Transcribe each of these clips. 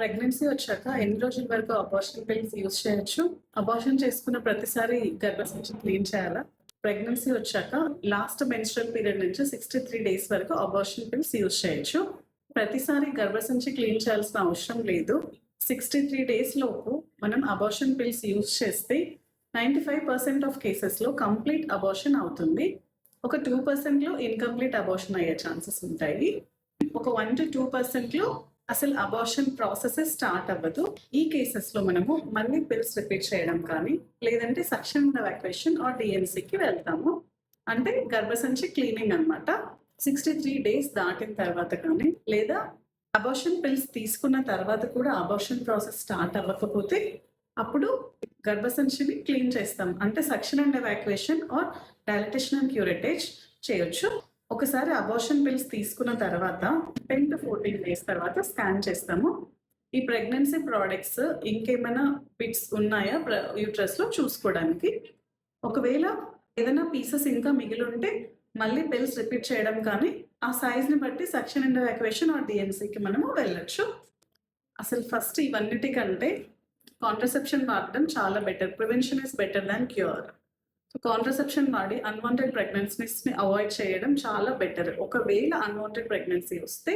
Pregnancy వచ్చాక ఎన్ని రోజుల వరకు అబార్షన్ పిల్స్ యూజ్ చేయొచ్చు? అబార్షన్ చేసుకున్న ప్రతిసారి గర్భసంచి క్లీన్ చేయాలా? ప్రెగ్నెన్సీ వచ్చాక లాస్ట్ మెన్స్ట్రల్ పీరియడ్ నుంచి 63 డేస్ వరకు అబార్షన్ పిల్స్ యూజ్ చేయొచ్చు. ప్రతిసారి గర్భసంచి క్లీన్ చేయాల్సిన అవసరం లేదు. 63 డేస్ లోపు మనం అబార్షన్ పిల్స్ యూజ్ చేస్తే 95% ఆఫ్ కేసెస్లో కంప్లీట్ అబార్షన్ అవుతుంది. ఒక 2%లో ఇన్కంప్లీట్ అబార్షన్ అయ్యే ఛాన్సెస్ ఉంటాయి. ఒక 1-2%లో అసలు అబార్షన్ ప్రాసెస్ స్టార్ట్ అవ్వదు. ఈ కేసెస్లో మనము మళ్ళీ పిల్స్ రిపీట్ చేయడం కానీ లేదంటే సక్షన్ ఎవాక్యుయేషన్ ఆర్ డిఎన్సీకి వెళ్తాము. అంటే గర్భసంచి క్లీనింగ్ అనమాట. 63 డేస్ దాటిన తర్వాత కానీ లేదా అబార్షన్ పిల్స్ తీసుకున్న తర్వాత కూడా అబార్షన్ ప్రాసెస్ స్టార్ట్ అవ్వకపోతే అప్పుడు గర్భసంచిని క్లీన్ చేస్తాం. అంటే suction and evacuation or dilatation and curettage చేయొచ్చు. ఒకసారి అబార్షన్ పిల్స్ తీసుకున్న తర్వాత 10 to 14 డేస్ తర్వాత స్కాన్ చేస్తాము. ఈ ప్రెగ్నెన్సీ ప్రోడక్ట్స్ ఇంకేమైనా పిట్స్ ఉన్నాయా యూట్రస్లో చూసుకోవడానికి. ఒకవేళ ఏదైనా పీసెస్ ఇంకా మిగిలి ఉంటే మళ్ళీ పిల్స్ రిపీట్ చేయడం కానీ ఆ సైజ్ని బట్టి సక్షన్ అండ్ ఎవాక్యుయేషన్ ఆర్ డిఎన్సీకి మనము వెళ్ళొచ్చు. అసలు ఫస్ట్ ఇవన్నిటికంటే కాంట్రసెప్షన్ వాడడం చాలా better. Prevention is better than cure. So contraception వాడి అన్వాంటెడ్ ప్రెగ్నెన్సీస్ని అవాయిడ్ చేయడం చాలా బెటర్. ఒకవేళ అన్వాంటెడ్ ప్రెగ్నెన్సీ వస్తే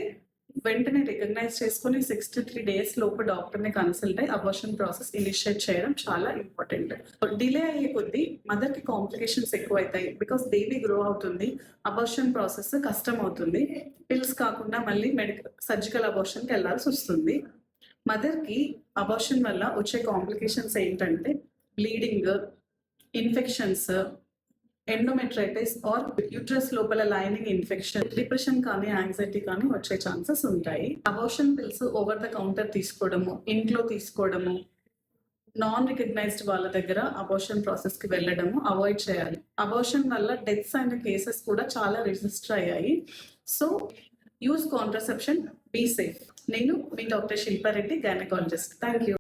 వెంటనే రికగ్నైజ్ చేసుకుని 63 డేస్ లోపు డాక్టర్ని కన్సల్ట్ అయ్యి అబార్షన్ ప్రాసెస్ ఇనిషియేట్ చేయడం చాలా ఇంపార్టెంట్. డిలే అయ్యే కొద్దీ మదర్కి కాంప్లికేషన్స్ ఎక్కువ అవుతాయి. బికాస్ బేబీ గ్రో అవుతుంది, అబార్షన్ ప్రాసెస్ కష్టం అవుతుంది. పిల్స్ కాకుండా మళ్ళీ సర్జికల్ అబార్షన్కి వెళ్ళాల్సి వస్తుంది. మదర్కి అబార్షన్ వల్ల వచ్చే కాంప్లికేషన్స్ ఏంటంటే bleeding, infections, endometritis or uterus లోపల లైనింగ్ ఇన్ఫెక్షన్, డిప్రెషన్ కానీ యాంగ్జైటీ కానీ వచ్చే ఛాన్సెస్ ఉంటాయి. Abortion pills over the counter తీసుకోవడము, ఇంట్లో తీసుకోవడము, నాన్ రికగ్నైజ్డ్ వాళ్ళ దగ్గర అబార్షన్ ప్రాసెస్కి వెళ్ళడము అవాయిడ్ చేయాలి. అబార్షన్ వల్ల డెత్స్ అయిన కేసెస్ కూడా చాలా రిజిస్టర్ అయ్యాయి. So use contraception, be safe. నేను మీ doctor Shilpa Reddy, gynaecologist. Thank you.